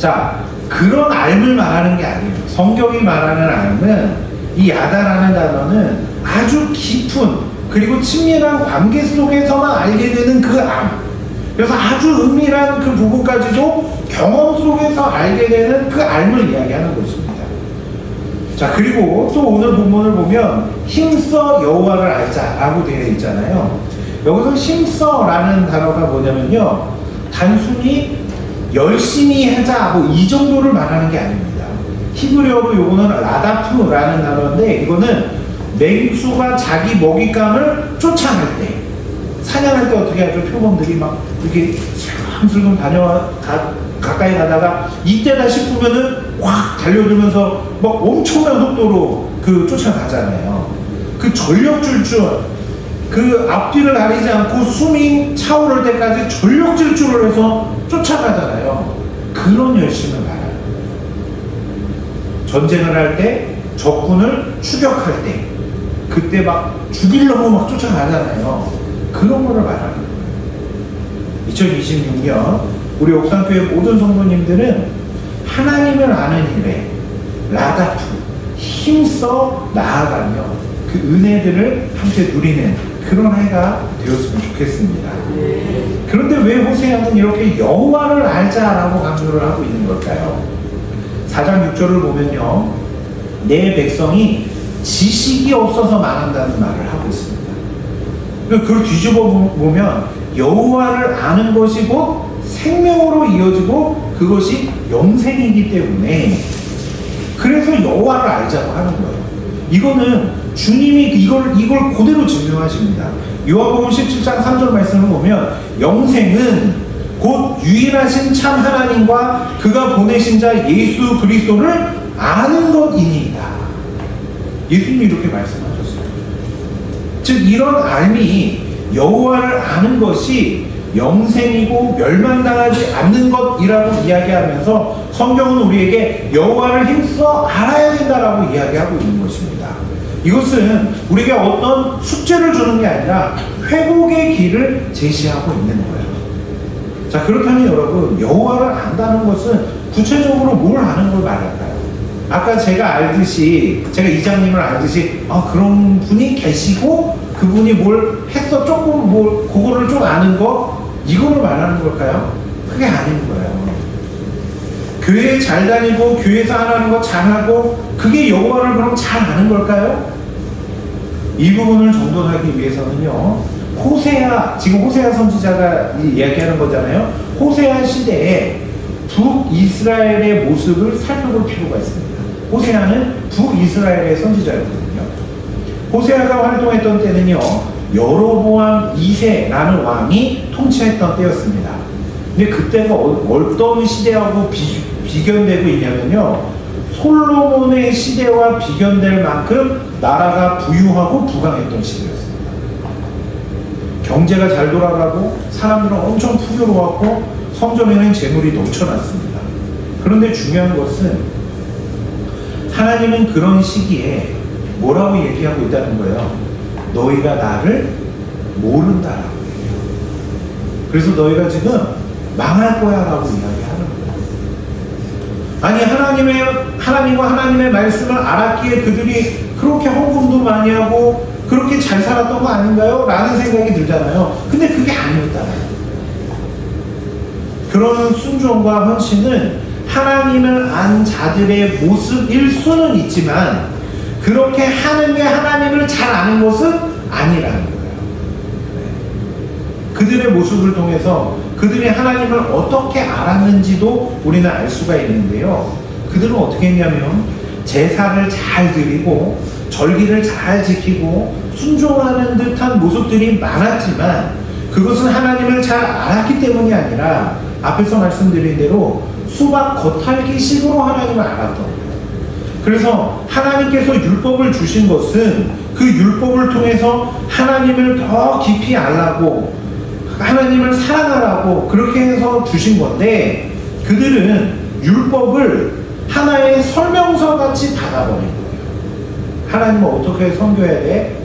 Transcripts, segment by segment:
자, 그런 알을 말하는 게 아니에요. 성경이 말하는 알은, 이 야다라는 단어는 아주 깊은 그리고 친밀한 관계 속에서만 알게 되는 그 알. 그래서 아주 은밀한 그 부분까지도 경험 속에서 알게 되는 그 알을 이야기하는 것입니다. 자, 그리고 또 오늘 본문을 보면 힘써 여호와를 알자라고 되어 있잖아요. 여기서 힘써라는 단어가 뭐냐면요, 단순히 열심히 하자 뭐 이 정도를 말하는 게 아닙니다. 히브리어로 요거는 라다프라는 단어인데, 이거는 맹수가 자기 먹잇감을 쫓아갈 때, 사냥할 때 어떻게 하죠? 표범들이 막 이렇게 슬금슬금 가까이 가다가 이때다 싶으면은 확 달려들면서 막 엄청난 속도로 쫓아가잖아요. 그 전력 질주, 그 앞뒤를 가리지 않고 숨이 차오를 때까지 전력 질주를 해서 쫓아가잖아요. 그런 열심을 말하는 거예요. 전쟁을 할 때, 적군을 추격할 때, 그때 막 죽이려고 막 쫓아가잖아요. 그런 거를 말하는 거예요. 2026년 우리 옥상교회 모든 성도님들은 하나님을 아는 일에 라다프, 힘써 나아가며 그 은혜들을 함께 누리는 그런 해가 되었으면 좋겠습니다. 그런데 왜 호세아는 이렇게 여호와를 알자라고 강조를 하고 있는 걸까요? 4장 6절을 보면요, 내 백성이 지식이 없어서 망한다는 말을 하고 있습니다. 그걸 뒤집어 보면 여호와를 아는 것이 곧 생명으로 이어지고 그것이 영생이기 때문에, 그래서 여호와를 알자고 하는 거예요. 이거는 주님이 이걸 그대로 증명하십니다. 요한복음 17장 3절 말씀을 보면 영생은 곧 유일하신 참 하나님과 그가 보내신 자 예수 그리스도를 아는 것이니이다. 예수님이 이렇게 말씀하셨어요. 즉 이런 알미, 여호와를 아는 것이 영생이고 멸망당하지 않는 것이라고 이야기하면서 성경은 우리에게 여호와를 힘써 알아야 된다라고 이야기하고 있는 것입니다. 이것은 우리에게 어떤 숙제를 주는 게 아니라 회복의 길을 제시하고 있는 거예요. 자, 그렇다면 여러분, 여호와를 안다는 것은 구체적으로 뭘 아는 걸 말할까요? 아까 제가 이장님을 알듯이 그런 분이 계시고 그분이 뭘 했어, 조금 그거를 좀 아는 거, 이거를 말하는 걸까요? 그게 아닌 거예요. 교회 잘 다니고 교회에서 하라는 거 잘하고 그게 여호와를 그럼 잘 아는 걸까요? 이 부분을 정돈하기 위해서는요, 지금 호세아 선지자가 이야기하는 거잖아요. 호세아 시대에 북이스라엘의 모습을 살펴볼 필요가 있습니다. 호세아는 북이스라엘의 선지자였거든요. 호세아가 활동했던 때는요, 여로보암 2세라는 왕이 통치했던 때였습니다. 근데 그때가 어떤 시대하고 비견되고 있냐면요, 솔로몬의 시대와 비견될 만큼 나라가 부유하고 부강했던 시대였습니다. 경제가 잘 돌아가고 사람들은 엄청 풍요로웠고 성전에는 재물이 넘쳐났습니다. 그런데 중요한 것은 하나님은 그런 시기에 뭐라고 얘기하고 있다는 거예요? 너희가 나를 모른다라고 얘기해요. 그래서 너희가 지금 망할 거야 라고 이야기하는 거예요. 아니, 하나님과 하나님의 말씀을 알았기에 그들이 그렇게 헌금도 많이 하고 그렇게 잘 살았던 거 아닌가요? 라는 생각이 들잖아요. 근데 그게 아니었다는 거예요. 그런 순종과 헌신은 하나님을 안 자들의 모습일 수는 있지만 그렇게 하는 게 하나님을 잘 아는 것은 아니라는 거예요. 그들의 모습을 통해서 그들이 하나님을 어떻게 알았는지도 우리는 알 수가 있는데요. 그들은 어떻게 했냐면 제사를 잘 드리고 절기를 잘 지키고 순종하는 듯한 모습들이 많았지만 그것은 하나님을 잘 알았기 때문이 아니라 앞에서 말씀드린 대로 수박 겉핥기식으로 하나님을 알았던 거예요. 그래서 하나님께서 율법을 주신 것은 그 율법을 통해서 하나님을 더 깊이 알라고, 하나님을 사랑하라고 그렇게 해서 주신 건데, 그들은 율법을 하나의 설명서 같이 받아버린 거예요. 하나님은 어떻게 섬겨야 돼?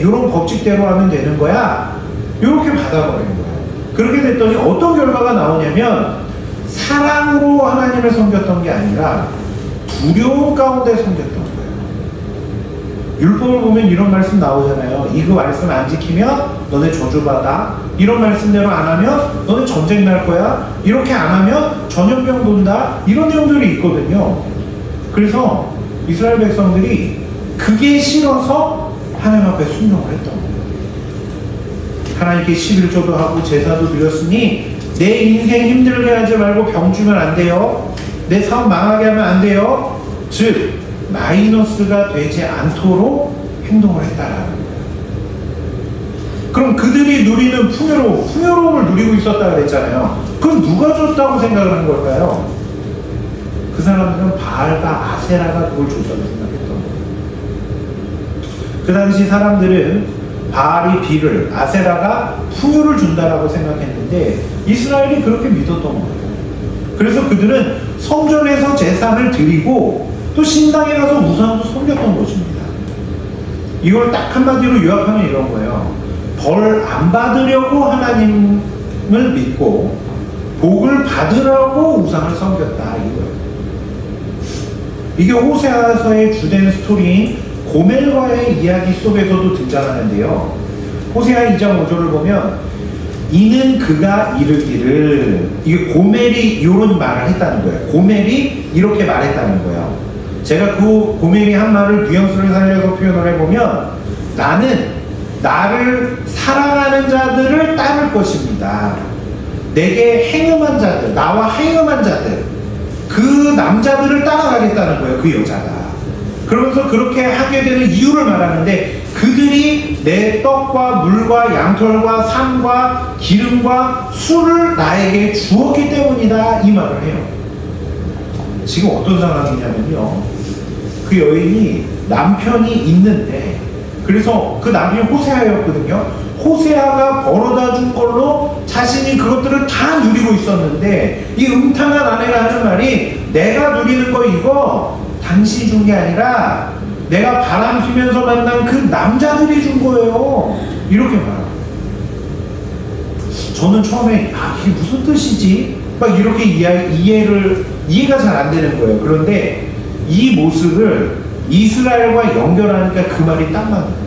요런 법칙대로 하면 되는 거야? 요렇게 받아버린 거예요. 그렇게 됐더니 어떤 결과가 나오냐면 사랑으로 하나님을 섬겼던 게 아니라 두려움 가운데 섬겼던 거예요. 율법을 보면 이런 말씀 나오잖아요. 이거 말씀 안 지키면 너네 저주받아. 이런 말씀대로 안 하면 너네 전쟁 날 거야. 이렇게 안 하면 전염병 돈다. 이런 내용들이 있거든요. 그래서 이스라엘 백성들이 그게 싫어서 하나님 앞에 순종을 했던 거예요. 하나님께 11조도 하고 제사도 드렸으니 내 인생 힘들게 하지 말고 병 주면 안 돼요. 내 사업 망하게 하면 안 돼요. 즉 마이너스가 되지 않도록 행동을 했다라는 거예요. 그럼 그들이 누리는 풍요로움을 누리고 있었다고 그랬잖아요. 그럼 누가 줬다고 생각을 한 걸까요? 그 사람들은 바알과 아세라가 그걸 줬다고 생각했던 거예요. 그 당시 사람들은 바알이 비를, 아세라가 풍요를 준다라고 생각했는데 이스라엘이 그렇게 믿었던 거예요. 그래서 그들은 성전에서 제사를 드리고 또 신당에 가서 우상도 섬겼던 것입니다. 이걸 딱 한마디로 요약하면 이런 거예요. 벌 안 받으려고 하나님을 믿고 복을 받으려고 우상을 섬겼다 이거예요. 이게 호세아서의 주된 스토리인 고멜과의 이야기 속에서도 등장하는데요. 호세아 2장 5절을 보면 이는 그가 이르기를, 이게 고멜이 이런 말을 했다는 거예요. 고멜이 이렇게 말했다는 거예요. 제가 그 고멜이 한 말을 뉘앙스를 살려서 표현을 해보면 나는 나를 사랑하는 자들을 따를 것입니다. 내게 행음한 자들, 나와 행음한 자들, 그 남자들을 따라가겠다는 거예요. 그 여자가. 그러면서 그렇게 하게 되는 이유를 말하는데 그들이 내 떡과 물과 양털과 산과 기름과 술을 나에게 주었기 때문이다 이 말을 해요. 지금 어떤 상황이냐면요, 그 여인이 남편이 있는데, 그래서 그 남편이 호세아였거든요. 호세아가 벌어다 준 걸로 자신이 그것들을 다 누리고 있었는데 이 음탕한 아내가 하는 말이 내가 누리는 거 이거 당신이 준 게 아니라 내가 바람 피면서 만난 그 남자들이 준 거예요. 이렇게 말합니다. 저는 처음에 이게 무슨 뜻이지? 막 이렇게 이해가 잘 안 되는 거예요. 그런데 이 모습을 이스라엘과 연결하니까 그 말이 딱 맞는 거예요.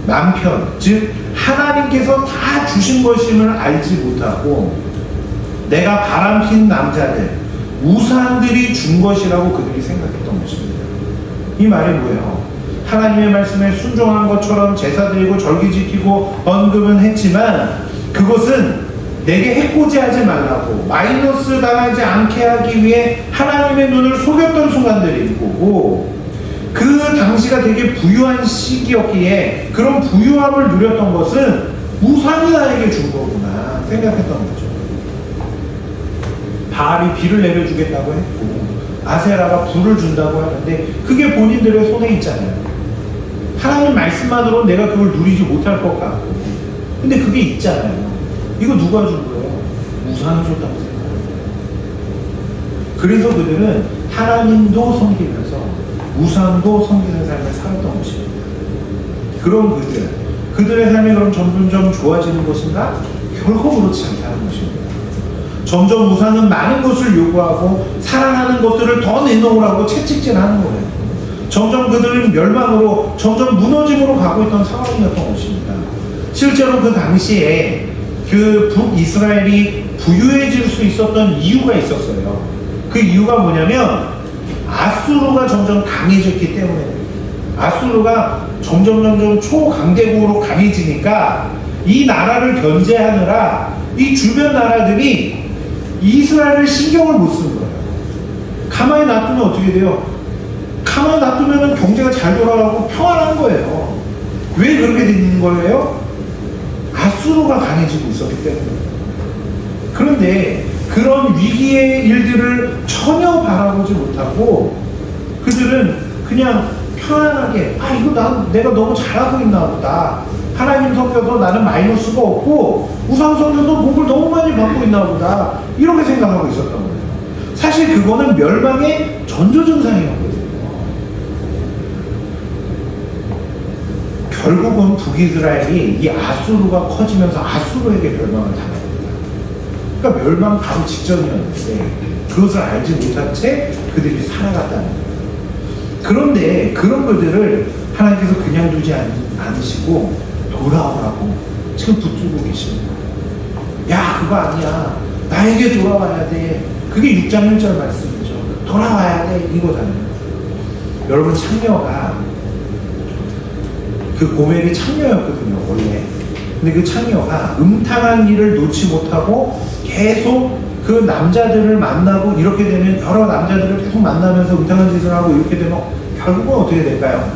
남편, 즉 하나님께서 다 주신 것임을 알지 못하고 내가 바람핀 남자들, 우상들이 준 것이라고 그들이 생각했던 것입니다. 이 말이 뭐예요? 하나님의 말씀에 순종한 것처럼 제사 드리고 절기 지키고 언급은 했지만 그것은 내게 해코지하지 말라고 마이너스 당하지 않게 하기 위해 하나님의 눈을 속였던 순간들일 거고, 그 당시가 되게 부유한 시기였기에 그런 부유함을 누렸던 것은 우상이 나에게 준 거구나 생각했던 거죠. 바알이 비를 내려주겠다고 했고 아세라가 불을 준다고 하는데 그게 본인들의 손에 있잖아요. 하나님 말씀만으로 내가 그걸 누리지 못할 것 같고, 근데 그게 있잖아요. 이거 누가 준 거예요? 우상이 줬다고 생각해요. 그래서 그들은 하나님도 섬기면서 우상도 섬기는 삶을 살았던 것입니다. 그런 그들의 삶이 그럼 점점 좋아지는 것인가? 결코 그렇지 않다는 것입니다. 점점 우상은 많은 것을 요구하고 사랑하는 것들을 더 내놓으라고 채찍질하는 거예요. 점점 그들은 멸망으로, 점점 무너짐으로 가고 있던 상황이었던 것입니다. 실제로 그 당시에 그 북이스라엘이 부유해질 수 있었던 이유가 있었어요. 그 이유가 뭐냐면 아수르가 점점 강해졌기 때문에, 아수르가 점점 초강대국으로 강해지니까 이 나라를 견제하느라 이 주변 나라들이 이스라엘을 신경을 못 쓴 거예요. 가만히 놔두면 어떻게 돼요? 가만히 놔두면 경제가 잘 돌아가고 평안한 거예요. 왜 그렇게 되는 거예요? 아수르가 강해지고 있었기 때문에. 그런데 그런 위기의 일들을 전혀 바라보지 못하고 그들은 그냥 편안하게 이거 내가 너무 잘하고 있나 보다, 하나님 섬겨서 나는 마이너스가 없고 우상 섬겨서 복을 너무 많이 받고 있나 보다, 이렇게 생각하고 있었던 거예요. 사실 그거는 멸망의 전조증상이었거든요. 결국은 북이스라엘이 이 아수르가 커지면서 아수르에게 멸망을 당합니다. 그러니까 멸망 바로 직전이었는데 그것을 알지 못한 채 그들이 살아갔다는 거예요. 그런데 그런 그들을 하나님께서 그냥 두지 않으시고 돌아오라고 지금 붙들고 계십니다. 야, 그거 아니야. 나에게 돌아와야 돼. 그게 6장 1절 말씀이죠. 돌아와야 돼. 이거잖아요. 여러분, 창녀가 그 고멜이 창녀였거든요, 원래. 근데 그 창녀가 음탕한 일을 놓지 못하고 계속 그 남자들을 만나고 이렇게 되면 여러 남자들을 계속 만나면서 음탕한 짓을 하고 이렇게 되면 결국은 어떻게 될까요?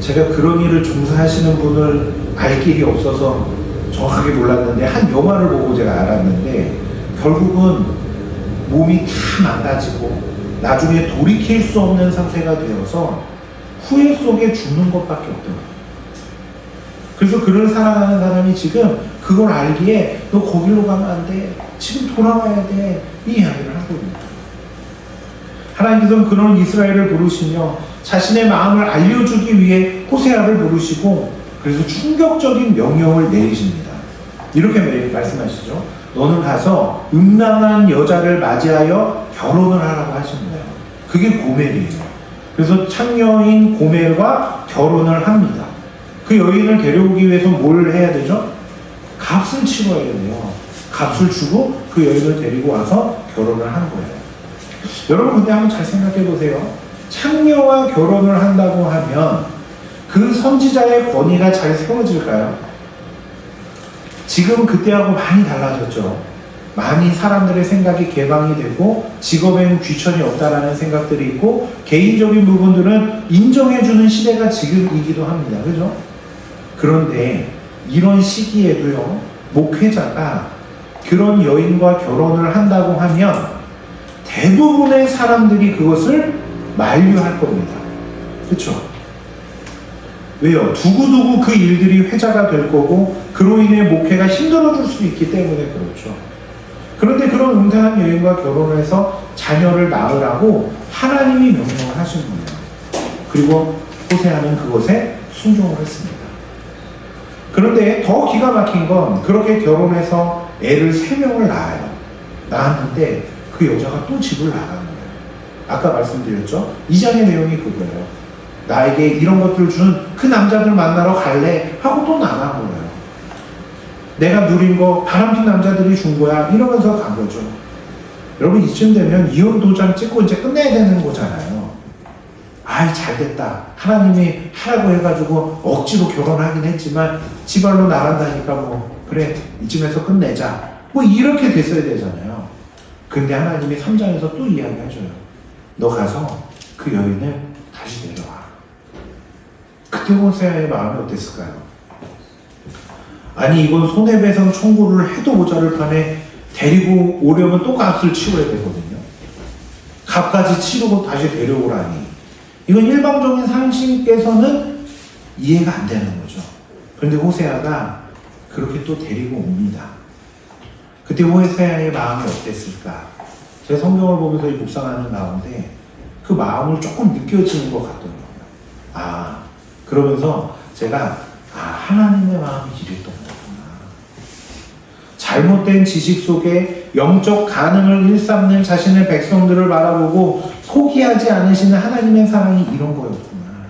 제가 그런 일을 종사하시는 분을 알 길이 없어서 정확하게 몰랐는데 한 영화를 보고 제가 알았는데 결국은 몸이 다 망가지고 나중에 돌이킬 수 없는 상태가 되어서 후회 속에 죽는 것밖에 없더라고요. 그래서 그를 사랑하는 사람이 지금 그걸 알기에 너 거기로 가면 안 돼. 지금 돌아와야 돼. 이 이야기를 하거든요. 하나님께서는 그런 이스라엘을 부르시며 자신의 마음을 알려주기 위해 호세아를 부르시고 그래서 충격적인 명령을 내리십니다. 이렇게 말씀하시죠. 너는 가서 음란한 여자를 맞이하여 결혼을 하라고 하십니다. 그게 고멜이에요. 그래서 창녀인 고멜과 결혼을 합니다. 그 여인을 데려오기 위해서 뭘 해야 되죠? 값을 치러야 돼요. 값을 주고 그 여인을 데리고 와서 결혼을 한 거예요. 여러분, 근데 한번 잘 생각해 보세요. 창녀와 결혼을 한다고 하면 그 선지자의 권위가 잘 세워질까요? 지금 그때하고 많이 달라졌죠. 많이 사람들의 생각이 개방이 되고 직업에는 귀천이 없다라는 생각들이 있고 개인적인 부분들은 인정해주는 시대가 지금이기도 합니다. 그죠? 그런데 이런 시기에도요, 목회자가 그런 여인과 결혼을 한다고 하면 대부분의 사람들이 그것을 만류할 겁니다. 그렇죠? 왜요? 두고두고 그 일들이 회자가 될 거고 그로 인해 목회가 힘들어질 수 있기 때문에 그렇죠. 그런데 그런 음탕한 여인과 결혼을 해서 자녀를 낳으라고 하나님이 명령을 하신 거예요. 그리고 호세아는 그것에 순종을 했습니다. 그런데 더 기가 막힌 건 그렇게 결혼해서 애를 3명을 낳았는데 그 여자가 또 집을 나간 거예요. 아까 말씀드렸죠? 2장의 내용이 그거예요. 나에게 이런 것들을 준 그 남자들 만나러 갈래? 하고 또 나간 거예요. 내가 누린 거 바람핀 남자들이 준 거야. 이러면서 간 거죠. 여러분, 이쯤 되면 이혼 도장 찍고 이제 끝내야 되는 거잖아요. 아이, 잘 됐다. 하나님이 하라고 해가지고 억지로 결혼하긴 했지만 지발로 나간다니까 뭐 그래, 이쯤에서 끝내자. 뭐 이렇게 됐어야 되잖아요. 근데 하나님이 3장에서 또 이야기하셔요. 너 가서 그 여인을 다시 내려와. 그때 호세아의 마음이 어땠을까요? 아니, 이건 손해배상 청구를 해도 모자를 판에 데리고 오려면 또 값을 치워야 되거든요. 값까지 치르고 다시 데려오라니. 이건 일방적인 상식에서는 이해가 안 되는 거죠. 그런데 호세아가 그렇게 또 데리고 옵니다. 그때 호세아의 마음이 어땠을까? 제가 성경을 보면서 묵상하는 가운데 그 마음을 조금 느껴지는 것 같더라고요. 그러면서 제가 하나님의 마음이 이랬던 거구나. 잘못된 지식 속에 영적 가능을 일삼는 자신의 백성들을 바라보고 포기하지 않으시는 하나님의 사랑이 이런 거였구나.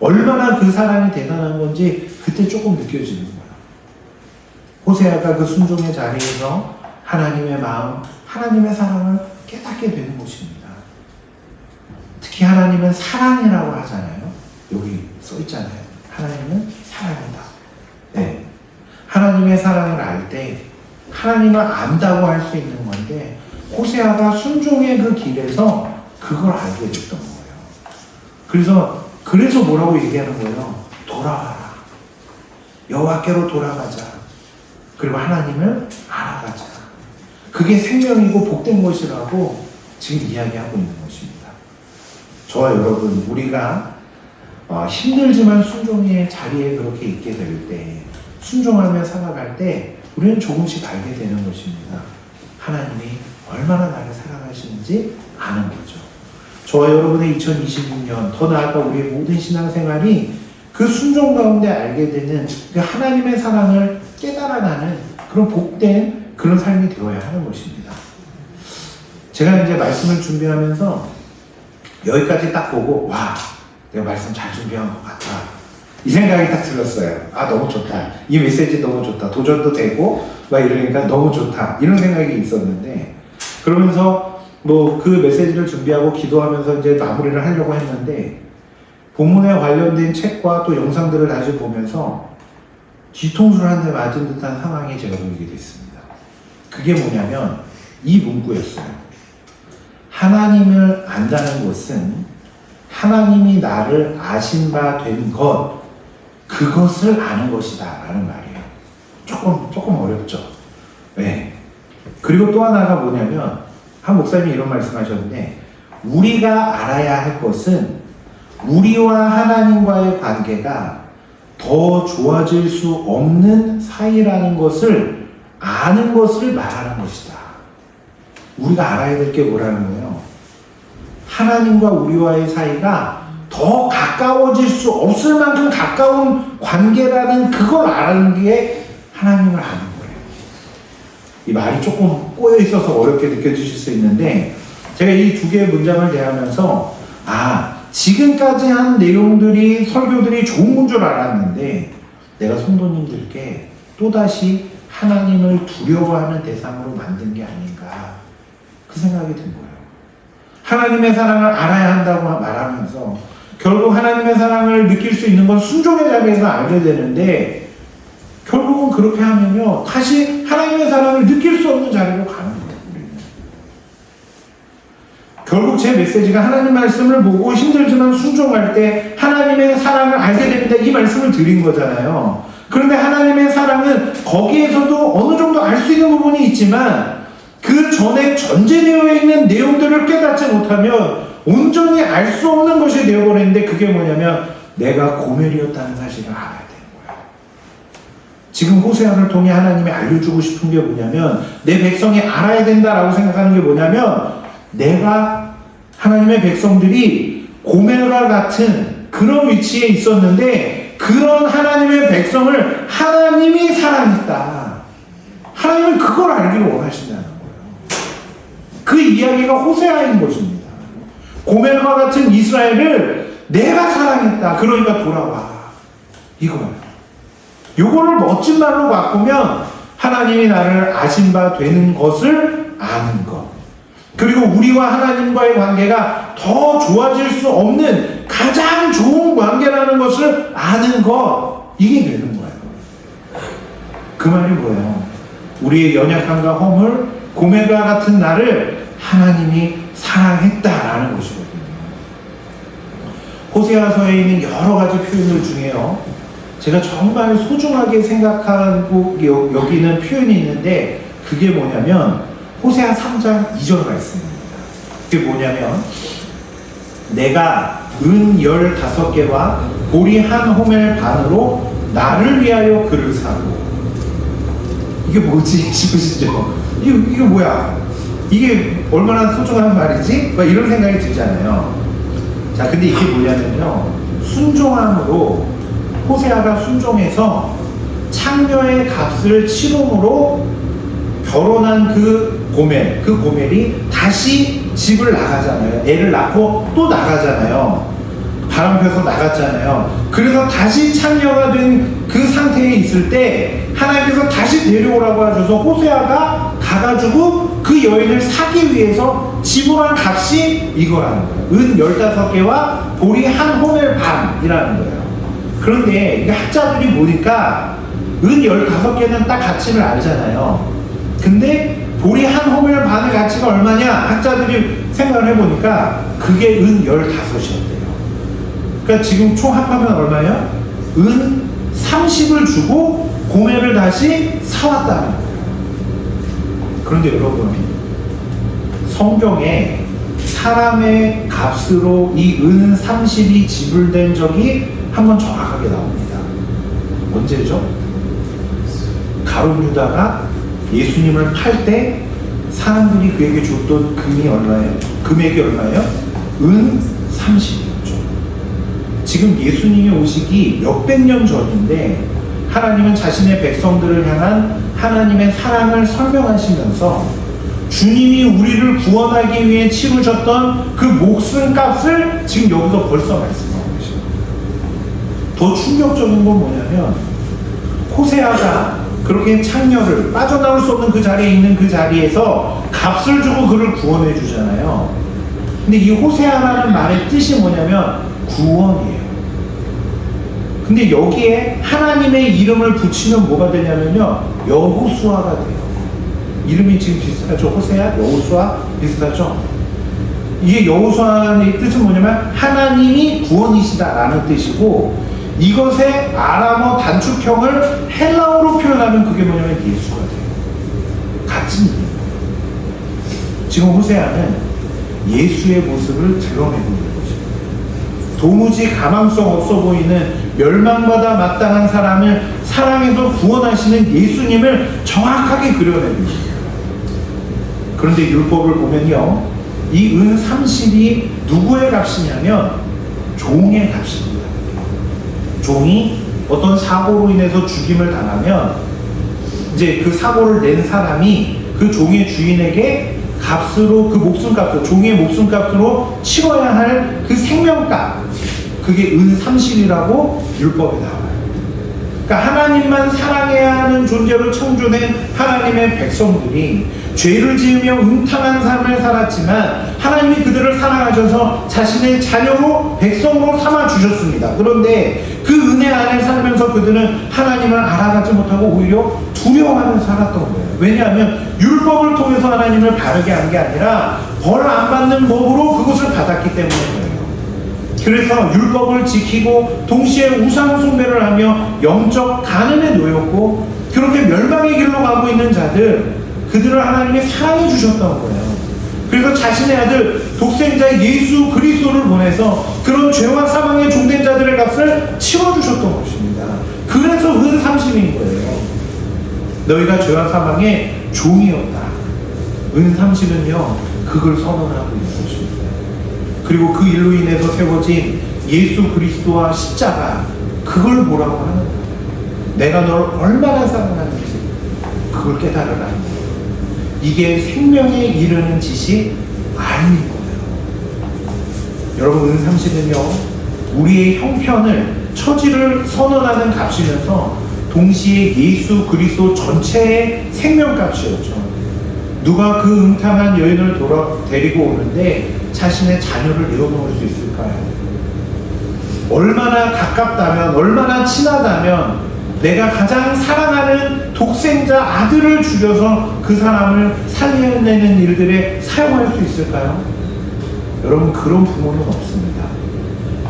얼마나 그 사랑이 대단한 건지 그때 조금 느껴지는 거야. 호세아가 그 순종의 자리에서 하나님의 마음, 하나님의 사랑을 깨닫게 되는 것입니다. 특히 하나님은 사랑이라고 하잖아요. 여기 써 있잖아요. 하나님은 사랑이다. 네. 하나님의 사랑을 알 때 하나님을 안다고 할 수 있는 건데 호세아가 순종의 그 길에서 그걸 알게 됐던 거예요. 그래서 뭐라고 얘기하는 거예요? 돌아와라. 여호와께로 돌아가자. 그리고 하나님을 알아가자. 그게 생명이고 복된 것이라고 지금 이야기하고 있는 것입니다. 저와 여러분, 우리가 힘들지만 순종의 자리에 그렇게 있게 될 때, 순종하며 살아갈 때 우리는 조금씩 알게 되는 것입니다. 하나님이 얼마나 나를 사랑하시는지 아는 거죠. 저와 여러분의 2026년, 더 나아가 우리의 모든 신앙생활이 그 순종 가운데 알게 되는 그 하나님의 사랑을 깨달아가는 그런 복된 그런 삶이 되어야 하는 것입니다. 제가 이제 말씀을 준비하면서 여기까지 딱 보고 와, 내가 말씀 잘 준비한 것 같다, 이 생각이 딱 들었어요. 아, 너무 좋다, 이 메시지 너무 좋다, 도전도 되고 막 이러니까 너무 좋다, 이런 생각이 있었는데, 그러면서 뭐 그 메시지를 준비하고 기도하면서 이제 마무리를 하려고 했는데, 본문에 관련된 책과 또 영상들을 다시 보면서 뒤통수를 한 대 맞은 듯한 상황이 제가 보이게 됐습니다. 그게 뭐냐면 이 문구였어요. 하나님을 안다는 것은 하나님이 나를 아신 바 된 것, 그것을 아는 것이다 라는 말이에요. 조금 어렵죠. 네. 그리고 또 하나가 뭐냐면, 한 목사님이 이런 말씀하셨는데, 우리가 알아야 할 것은 우리와 하나님과의 관계가 더 좋아질 수 없는 사이라는 것을 아는 것을 말하는 것이다. 우리가 알아야 될 게 뭐라는 거예요? 하나님과 우리와의 사이가 더 가까워질 수 없을 만큼 가까운 관계라는 그걸 아는 게 하나님을 아는 거예요. 이 말이 조금 꼬여 있어서 어렵게 느껴지실 수 있는데, 제가 이 두 개의 문장을 대하면서 지금까지 한 내용들이, 설교들이 좋은 건 줄 알았는데 내가 성도님들께 또다시 하나님을 두려워하는 대상으로 만든 게 아닌가, 그 생각이 든 거예요. 하나님의 사랑을 알아야 한다고 말하면서 결국 하나님의 사랑을 느낄 수 있는 건 순종의 자리에서 알게 되는데, 결국은 그렇게 하면요, 다시 하나님의 사랑을 느낄 수 없는 자리로 가는 거예요. 결국 제 메시지가 하나님 말씀을 보고 힘들지만 순종할 때 하나님의 사랑을 알게 됩니다, 이 말씀을 드린 거잖아요. 그런데 하나님의 사랑은 거기에서도 어느 정도 알 수 있는 부분이 있지만, 그 전에 전제되어 있는 내용들을 깨닫지 못하면 온전히 알 수 없는 것이 되어버리는데, 그게 뭐냐면 내가 고멜이었다는 사실을 알아야 되는 거예요. 지금 호세아를 통해 하나님이 알려주고 싶은 게 뭐냐면, 내 백성이 알아야 된다라고 생각하는 게 뭐냐면, 내가 하나님의 백성들이 고멜과 같은 그런 위치에 있었는데, 그런 하나님의 백성을 하나님이 사랑했다. 하나님은 그걸 알기를 원하신다는 거예요. 그 이야기가 호세아인 것입니다. 고멜과 같은 이스라엘을 내가 사랑했다, 그러니까 돌아와, 이거예요. 요거를 멋진 말로 바꾸면 하나님이 나를 아신 바 되는 것을 아는 것, 그리고 우리와 하나님과의 관계가 더 좋아질 수 없는 가장 좋은 관계라는 것을 아는 것, 이게 되는 거예요. 그 말이 뭐예요? 우리의 연약함과 허물, 고멜과 같은 나를 하나님이 사랑했다라는 것이거든요. 호세아서에 있는 여러 가지 표현들 중에요, 제가 정말 소중하게 생각하고 여기는 표현이 있는데, 그게 뭐냐면 호세아 3장 2절 말씀입니다. 그게 뭐냐면, 내가 은 15개와 보리 한 호멜 반으로 나를 위하여 그를 사고. 이게 뭐지 싶으시죠? 이게 뭐야? 이게 얼마나 소중한 말이지? 막 이런 생각이 들잖아요. 자, 근데 이게 뭐냐면요, 순종함으로, 호세아가 순종해서 창녀의 값을 치름으로 결혼한 그 고멜이 다시 집을 나가잖아요. 애를 낳고 또 나가잖아요. 바람 펴서 나갔잖아요. 그래서 다시 창녀가 된 그 상태에 있을 때 하나님께서 다시 데려오라고 하셔서 호세아가 가가지고 그 여인을 사기 위해서 지불한 값이 이거라는 거예요. 은 15개와 보리 한 호멜 반이라는 거예요. 그런데 이게 학자들이 보니까 은 15개는 딱 가치를 알잖아요. 근데 보리 한 호멜 반의 가치가 얼마냐? 학자들이 생각을 해보니까 그게 은 15이었대요. 그러니까 지금 총 합하면 얼마예요? 은 30을 주고 고멜을 다시 사왔다는 거예요. 그런데 여러분, 성경에 사람의 값으로 이 은 30이 지불된 적이 한번 정확하게 나옵니다. 언제죠? 가룟 유다가 예수님을 팔 때 사람들이 그에게 줬던 금이 얼마예요? 금액이 얼마예요? 은 30이었죠. 지금 예수님이 오시기 몇백 년 전인데, 하나님은 자신의 백성들을 향한 하나님의 사랑을 설명하시면서 주님이 우리를 구원하기 위해 치르셨던 그 목숨값을 지금 여기서 벌써 말씀하고 계십니다. 더 충격적인 건 뭐냐면 호세아가 그렇게 창녀를 빠져나올 수 없는 그 자리에 있는 그 자리에서 값을 주고 그를 구원해 주잖아요. 근데 이 호세아라는 말의 뜻이 뭐냐면 구원이에요. 근데 여기에 하나님의 이름을 붙이면 뭐가 되냐면요, 여호수아가 돼요. 이름이 지금 비슷하죠? 호세아, 여호수아 비슷하죠? 이게 여호수아의 뜻은 뭐냐면 하나님이 구원이시다라는 뜻이고, 이것의 아람어 단축형을 헬라어로 표현하면 그게 뭐냐면 예수가 돼요. 같은 의미. 지금 호세아는 예수의 모습을 드러내고 있는 것입니다. 도무지 가망성 없어 보이는 멸망받아 마땅한 사람을 사랑해서 구원하시는 예수님을 정확하게 그려내고 있습니다. 그런데 율법을 보면요, 이 은 30이 누구의 값이냐면 종의 값입니다. 종이 어떤 사고로 인해서 죽임을 당하면 이제 그 사고를 낸 사람이 그 종의 주인에게 값으로, 그 목숨값으로, 종의 목숨값으로 치러야 할 그 생명값, 그게 은 30이라고 율법에 나와요. 그러니까 하나님만 사랑해야 하는 존재로 창조된 하나님의 백성들이 죄를 지으며 음탕한 삶을 살았지만 하나님이 그들을 사랑하셔서 자신의 자녀로, 백성으로 삼아 주셨습니다. 그런데 그 은혜 안에 살면서 그들은 하나님을 알아가지 못하고 오히려 두려워하며 살았던 거예요. 왜냐하면 율법을 통해서 하나님을 바르게 한 게 아니라 벌 안 받는 법으로 그것을 받았기 때문이에요. 그래서 율법을 지키고 동시에 우상 숭배를 하며 영적 간음에 놓였고, 그렇게 멸망의 길로 가고 있는 자들, 그들을 하나님이 사랑해 주셨던 거예요. 그래서 자신의 아들 독생자 예수 그리스도를 보내서 그런 죄와 사망의 종된 자들의 값을 치워주셨던 것입니다. 그래서 은 30인 거예요. 너희가 죄와 사망의 종이었다. 은 30은요 그걸 선언하고 있는 것입니다. 그리고 그 일로 인해서 세워진 예수 그리스도와 십자가, 그걸 뭐라고 하는 거예요? 내가 널 얼마나 사랑하는지 그걸 깨달으라는 거예요. 이게 생명에 이르는 짓이 아닌 거예요. 여러분, 은 30은요 우리의 형편을, 처지를 선언하는 값이면서 동시에 예수 그리스도 전체의 생명값이었죠. 누가 그 음탕한 여인을 데리고 오는데 자신의 자녀를 내어놓을 수 있을까요? 얼마나 가깝다면, 얼마나 친하다면 내가 가장 사랑하는 독생자 아들을 죽여서 그 사람을 살려내는 일들에 사용할 수 있을까요? 여러분, 그런 부모는 없습니다.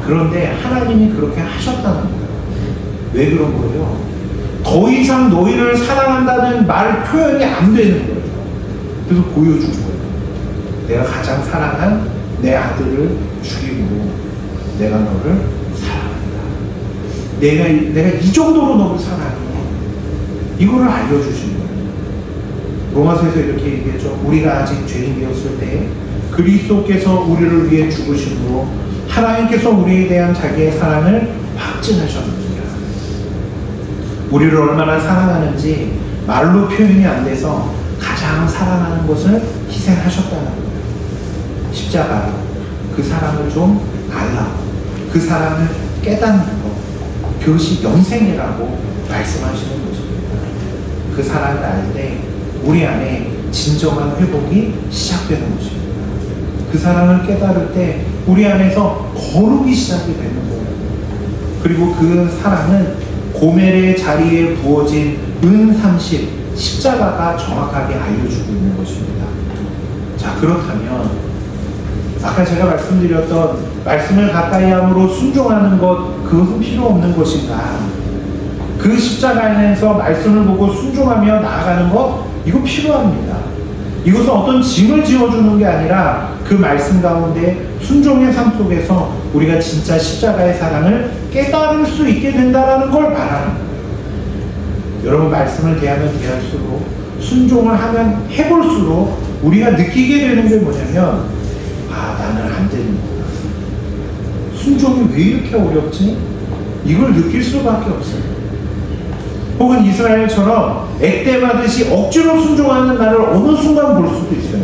그런데 하나님이 그렇게 하셨다는 거예요. 왜 그런 거예요? 더 이상 너희를 사랑한다는 말 표현이 안 되는 거예요. 그래서 보여준 거예요. 내가 가장 사랑한 내 아들을 죽이고 내가 너를 사랑한다. 내가 이 정도로 너를 사랑해. 이거를 알려주신 거예요. 로마서에서 이렇게 얘기했죠. 우리가 아직 죄인 되었을 때 그리스도께서 우리를 위해 죽으심으로 하나님께서 우리에 대한 자기의 사랑을 확증하셨느니라. 우리를 얼마나 사랑하는지 말로 표현이 안 돼서 가장 사랑하는 것을 희생하셨다는 거예요. 십자가, 그 사랑을 좀 알라고, 그 사랑을 깨닫는 것, 그것이 영생이라고 말씀하시는 것입니다. 그 사랑을 알 때 우리 안에 진정한 회복이 시작되는 것입니다. 그 사랑을 깨달을 때 우리 안에서 거룩이 시작이 되는 거예요. 그리고 그 사랑은 고멜의 자리에 부어진 은 30, 십자가가 정확하게 알려주고 있는 것입니다. 자, 그렇다면 아까 제가 말씀드렸던 말씀을 가까이 함으로 순종하는 것, 그것은 필요 없는 것인가? 그 십자가 안에서 말씀을 보고 순종하며 나아가는 것, 이거 필요합니다. 이것은 어떤 짐을 지어주는 게 아니라 그 말씀 가운데 순종의 삶 속에서 우리가 진짜 십자가의 사랑을 깨달을 수 있게 된다는 걸 말하는 거예요. 여러분, 말씀을 대하면 대할수록, 순종을 하면 해볼수록 우리가 느끼게 되는 게 뭐냐면, 아, 나는 안 되는구나. 순종이 왜 이렇게 어렵지? 이걸 느낄 수밖에 없어요. 혹은 이스라엘처럼 액땜하듯이 억지로 순종하는 나를 어느 순간 볼 수도 있어요.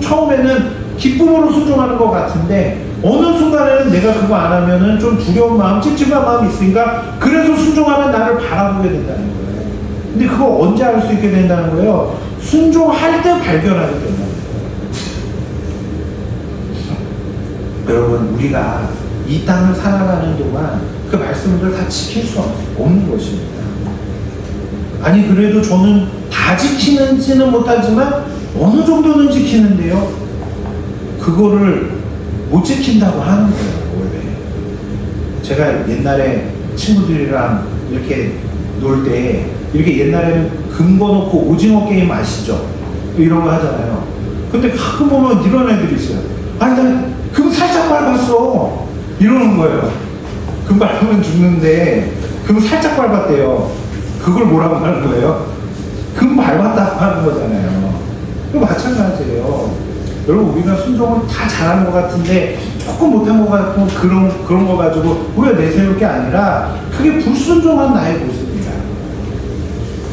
처음에는 기쁨으로 순종하는 것 같은데 어느 순간에는 내가 그거 안 하면은 좀 두려운 마음, 찝찝한 마음이 있으니까 그래서 순종하는 나를 바라보게 된다는 거예요. 근데 그거 언제 알 수 있게 된다는 거예요? 순종할 때 발견하게 된다는 거예요. 여러분, 우리가 이 땅을 살아가는 동안 그 말씀들 다 지킬 수 없는 것입니다. 아니, 그래도 저는 다 지키는지는 못하지만 어느 정도는 지키는데요. 그거를 못 지킨다고 하는 거예요, 원래. 제가 옛날에 친구들이랑 이렇게 놀 때, 이렇게 옛날에는 금 거놓고 오징어 게임 아시죠? 이런 거 하잖아요. 근데 가끔 보면 이런 애들이 있어요. 아니, 나 금 살짝 밟았어. 이러는 거예요. 금 밟으면 죽는데, 금 살짝 밟았대요. 그걸 뭐라고 하는 거예요? 금 밟았다고 하는 거잖아요. 또 마찬가지예요. 여러분, 우리가 순종을 다 잘하는 것 같은데 조금 못한 것 같고 그런 거 가지고 우리가 내세울 게 아니라 그게 불순종한 나의 모습이다.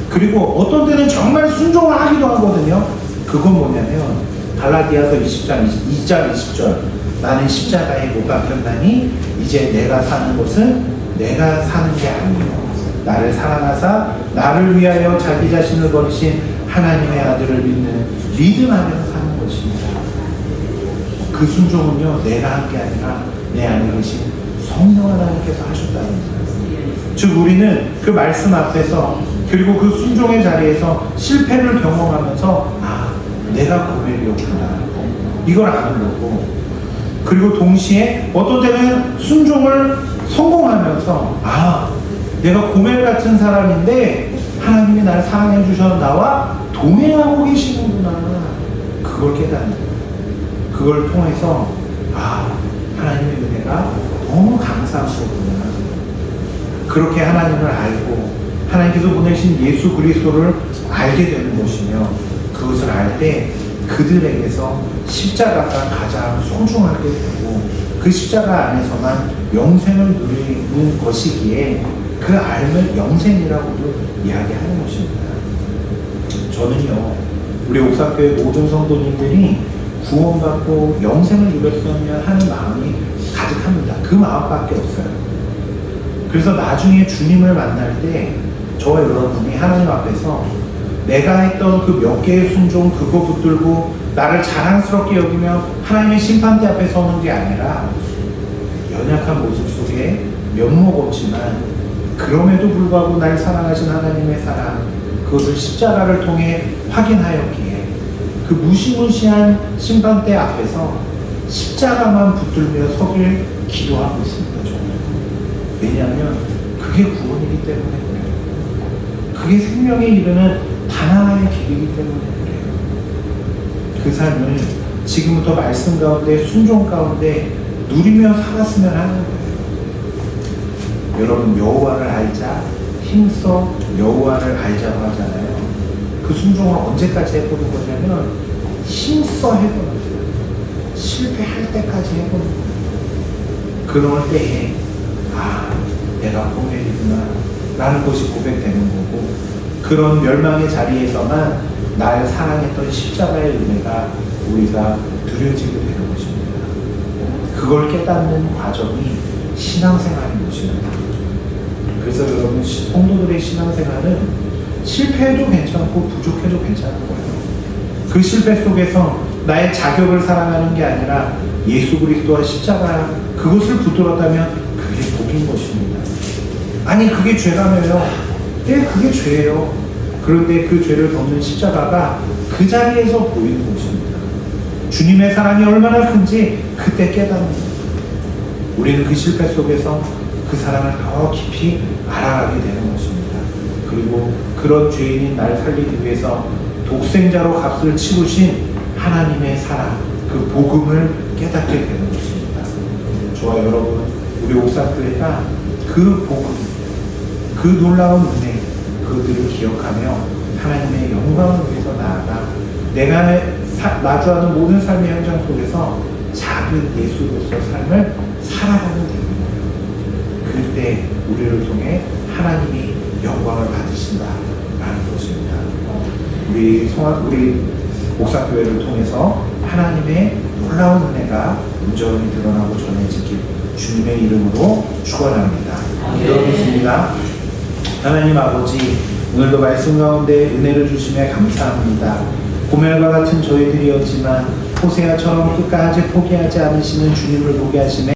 그리고 어떤 때는 정말 순종을 하기도 하거든요. 그건 뭐냐면 갈라디아서 20장 2장 20절, 나는 십자가에 못 박혔나니 이제 내가 사는 것은 내가 사는 게 아니요 나를 사랑하사 나를 위하여 자기 자신을 버리신 하나님의 아들을 믿는 믿음 안에서 사는 것입니다. 그 순종은요, 내가 한 게 아니라 내 안에 계신 성령 하나님께서 하셨다는 거예요. 즉 우리는 그 말씀 앞에서, 그리고 그 순종의 자리에서 실패를 경험하면서 내가 고멜이었구나, 이걸 아는 거고, 그리고 동시에 어떤 때는 순종을 성공하면서 내가 고멜 같은 사람인데 하나님이 나를 사랑해 주셔서 나와 동행하고 계시는구나, 그걸 깨닫는 거예요. 그걸 통해서 하나님의 은혜가 너무 감사한 거구나, 그렇게 하나님을 알고 하나님께서 보내신 예수 그리스도를 알게 되는 것이며, 그것을 알 때 그들에게서 십자가가 가장 소중하게 되고 그 십자가 안에서만 영생을 누리는 것이기에 그 알을 영생이라고도 이야기하는 것입니다. 저는요, 우리 옥사교회 모든 성도님들이 구원받고 영생을 누렸으면 하는 마음이 가득합니다. 그 마음밖에 없어요. 그래서 나중에 주님을 만날 때 저와 여러분이 하나님 앞에서 내가 했던 그 몇 개의 순종 그거 붙들고 나를 자랑스럽게 여기며 하나님의 심판대 앞에 서는 게 아니라 연약한 모습 속에 면목 없지만 그럼에도 불구하고 날 사랑하신 하나님의 사랑, 그것을 십자가를 통해 확인하였기에 그 무시무시한 심판대 앞에서 십자가만 붙들며 서길 기도하고 있습니다. 저는. 왜냐하면 그게 구원이기 때문에 그래요. 그게 생명에 이르는 단 하나의 길이기 때문에 그래요. 그 삶을 지금부터 말씀 가운데, 순종 가운데 누리며 살았으면 하는 거예요. 여러분, 여호와를 알자, 힘써 여호와를 알자고 하잖아요. 그 순종을 언제까지 해보는 거냐면 힘써 해보는 거예요. 실패할 때까지 해보는 거예요. 그럴 때에 내가 고멜이구나 라는 것이 고백되는 거고, 그런 멸망의 자리에서만 날 사랑했던 십자가의 은혜가 우리가 누려지게 되는 것입니다. 그걸 깨닫는 과정이 신앙생활인 것입니다. 그래서 여러분, 성도들의 신앙생활은 실패해도 괜찮고 부족해도 괜찮은 거예요. 그 실패 속에서 나의 자격을 사랑하는 게 아니라 예수 그리스도와 십자가, 그것을 붙들었다면 그게 복인 것입니다. 아니, 그게 죄라며요. 네, 그게 죄예요. 그런데 그 죄를 덮는 십자가가 그 자리에서 보이는 것입니다. 주님의 사랑이 얼마나 큰지 그때 깨닫는 거예요. 우리는 그 실패 속에서 그 사랑을 더 깊이 알아가게 되는 것입니다. 그리고 그런 죄인인 날 살리기 위해서 독생자로 값을 치르신 하나님의 사랑, 그 복음을 깨닫게 되는 것입니다. 저와 여러분, 우리 옥사교회가 그 복음, 그 놀라운 은혜, 그들을 기억하며 하나님의 영광을 위해서 나아가 내가 마주하는 모든 삶의 현장 속에서 작은 예수로서 삶을 살아가는 됩니다. 그때 우리를 통해 하나님이 영광을 받으신다라는 것입니다. 우리 목사교회를 통해서 하나님의 놀라운 은혜가 온전히 드러나고 전해지길 주님의 이름으로 축원합니다. 기도하겠습니다. 하나님 아버지, 오늘도 말씀 가운데 은혜를 주심에 감사합니다. 고멜과 같은 저희들이었지만 호세아처럼 끝까지 포기하지 않으시는 주님을 보게 하심에